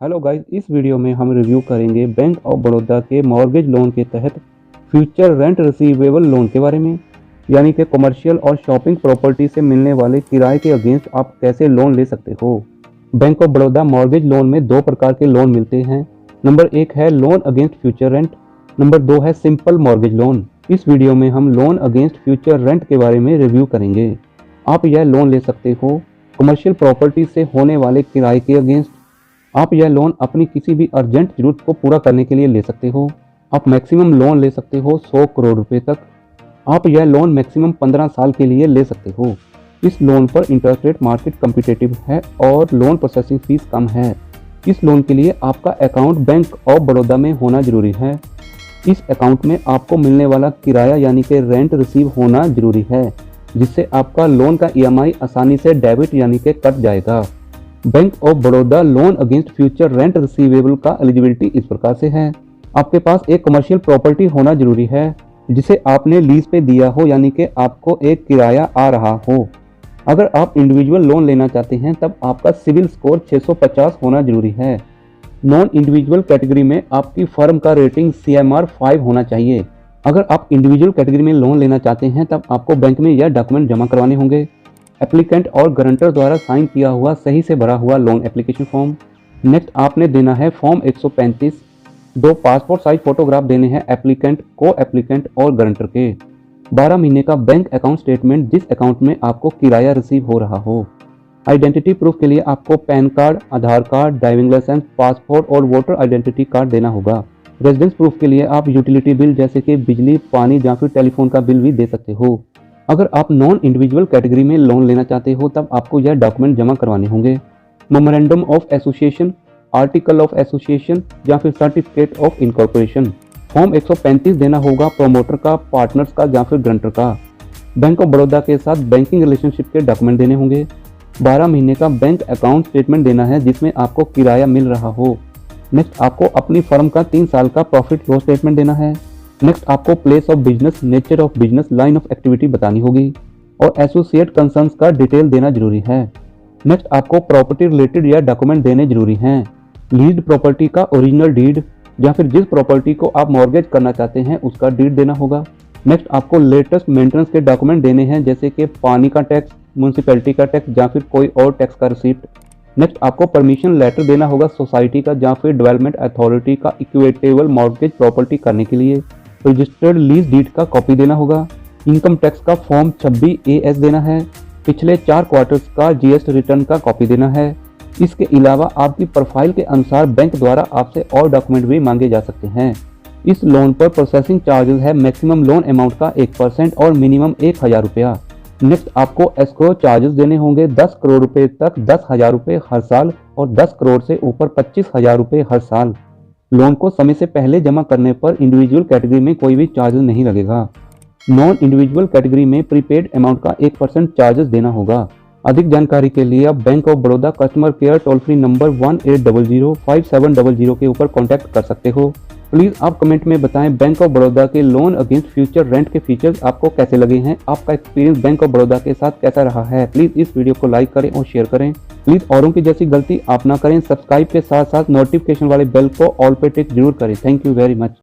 Hello guys, इस video में हम रिव्यू करेंगे बैंक ऑफ बड़ौदा के मॉर्गेज लोन के तहत फ्यूचर रेंट रिसीवेबल लोन के बारे में। यानी कि कमर्शियल और शॉपिंग प्रॉपर्टी से मिलने वाले किराए के अगेंस्ट आप कैसे लोन ले सकते हो। Bank of Baroda mortgage loan में दो प्रकार के लोन मिलते हैं। नंबर 1 है loan against future rent, number 2 है सिंपल मॉर्गेज लोन। इस वीडियो में हम लोन अगेंस्ट फ्यूचर रेंट के बारे में रिव्यू करेंगे। आप यह लोन ले सकते हो कमर्शियल प्रॉपर्टी से होने वाले किराए के अगेंस्ट। आप यह लोन अपनी किसी भी अर्जेंट जरूरत को पूरा करने के लिए ले सकते हो। आप मैक्सिमम लोन ले सकते हो 100 करोड़ रुपए तक। आप यह लोन मैक्सिमम 15 साल के लिए ले सकते हो। इस लोन पर इंटरेस्ट रेट मार्केट कम्पिटेटिव है और लोन प्रोसेसिंग फीस कम है। इस लोन के लिए आपका अकाउंट बैंक ऑफ बड़ौदा में होना जरूरी है। इस अकाउंट में आपको मिलने वाला किराया यानी कि रेंट रिसीव होना जरूरी है, जिससे आपका लोन का EMI आसानी से डेबिट यानी कि कट जाएगा। Bank of Baroda loan against future rent receivable का एलिजिबिलिटी इस प्रकार से है। आपके पास एक कमर्शियल प्रॉपर्टी होना जरूरी है जिसे आपने लीज पे दिया हो, यानी कि आपको एक किराया आ रहा हो। अगर आप इंडिविजुअल लोन लेना चाहते हैं तब आपका सिविल स्कोर 650 होना जरूरी है। नॉन इंडिविजुअल कैटेगरी में आपकी फर्म का रेटिंग CMR 5 होना चाहिए। अगर आप इंडिविजुअल कैटेगरी में लोन लेना चाहते हैं तब आपको बैंक में यह डॉक्यूमेंट जमा करवाने होंगे। एप्लीकेंट और गारंटर द्वारा साइन किया हुआ सही से भरा हुआ लोन एप्लीकेशन फॉर्म। नेक्स्ट आपने देना है फॉर्म 135। 2 पासपोर्ट साइज फोटोग्राफ देने हैं एप्लीकेंट, को एप्लीकेंट और गारंटर के। 12 महीने का बैंक अकाउंट स्टेटमेंट जिस अकाउंट में आपको किराया रिसीव हो रहा हो। आइडेंटिटी प्रूफ के लिए आपको पैन कार्ड, आधार कार्ड, ड्राइविंग लाइसेंस, पासपोर्ट और वोटर आइडेंटिटी कार्ड देना होगा। रेजिडेंस प्रूफ के लिए आप यूटिलिटी बिल जैसे कि बिजली, पानी या फिर टेलीफोन का बिल भी दे सकते हो। अगर आप नॉन इंडिविजुअल कैटेगरी में लोन लेना चाहते हो तब आपको यह डॉक्यूमेंट जमा करवाने होंगे। Memorandum of association, article of association या फिर सर्टिफिकेट ऑफ इनकॉर्पोरेशन। फॉर्म 135 देना होगा प्रमोटर का, पार्टनर्स का या फिर ग्रंटर का। बैंक ऑफ बड़ौदा के साथ बैंकिंग रिलेशनशिप के डॉक्यूमेंट देने होंगे। 12 महीने का बैंक अकाउंट स्टेटमेंट देना है जिसमें आपको किराया मिल रहा हो। नेक्स्ट आपको अपनी फर्म का 3 साल का प्रॉफिट लॉस स्टेटमेंट देना है। नेक्स्ट आपको place of business, nature of business, line of activity बतानी होगी और एसोसिएट कंसर्न्स का डिटेल देना जरूरी है। नेक्स्ट आपको प्रॉपर्टी रिलेटेड यह डॉक्यूमेंट देने जरूरी हैं। लीज्ड प्रॉपर्टी का ओरिजिनल डीड या फिर जिस प्रॉपर्टी को आप मॉर्गेज करना चाहते हैं उसका डीड देना होगा। नेक्स्ट आपको लेटेस्ट मेंटेनेंस के डॉक्यूमेंट देने हैं जैसे कि पानी का टैक्स, म्यूनसिपैलिटी का टैक्स या फिर कोई और टैक्स का रिसिप्ट। नेक्स्ट आपको परमिशन लेटर देना होगा सोसाइटी का या फिर डेवलपमेंट अथॉरिटी का इक्विटेबल मॉर्गेज प्रॉपर्टी करने के लिए। रजिस्टर्ड लीज डीड का कॉपी देना होगा। इनकम टैक्स का फॉर्म 26AS देना है। पिछले 4 क्वार्टर्स का GST रिटर्न का कॉपी देना है। इसके अलावा आपकी प्रोफाइल के अनुसार बैंक द्वारा आपसे और डॉक्यूमेंट भी मांगे जा सकते हैं। इस लोन पर प्रोसेसिंग चार्जेस है मैक्सिमम लोन अमाउंट का 1% और मिनिमम 1000 रुपया। नेक्स्ट आपको एस्क्रो चार्जेस देने होंगे 10 करोड़ रुपए तक 10,000 रुपये हर साल और 10 करोड़ से ऊपर 25,000 रुपये हर साल। लोन को समय से पहले जमा करने पर इंडिविजुअल कैटेगरी में कोई भी चार्जेस नहीं लगेगा। नॉन इंडिविजुअल कैटेगरी में प्रीपेड अमाउंट का 1% चार्जेस देना होगा। अधिक जानकारी के लिए आप bank of Baroda customer care toll free number 18005700 के ऊपर कॉन्टैक्ट कर सकते हो। प्लीज़ आप कमेंट में बताएं बैंक ऑफ बड़ौदा के लोन अगेंस्ट फ्यूचर रेंट के फीचर्स आपको कैसे लगे हैं। आपका एक्सपीरियंस बैंक ऑफ बड़ौदा के साथ कैसा रहा है। प्लीज़ इस वीडियो को लाइक करें और शेयर करें। प्लीज़ औरों की जैसी गलती आप ना करें। सब्सक्राइब के साथ साथ नोटिफिकेशन वाले बेल को ऑल पे टिक जरूर करें। Thank you very much.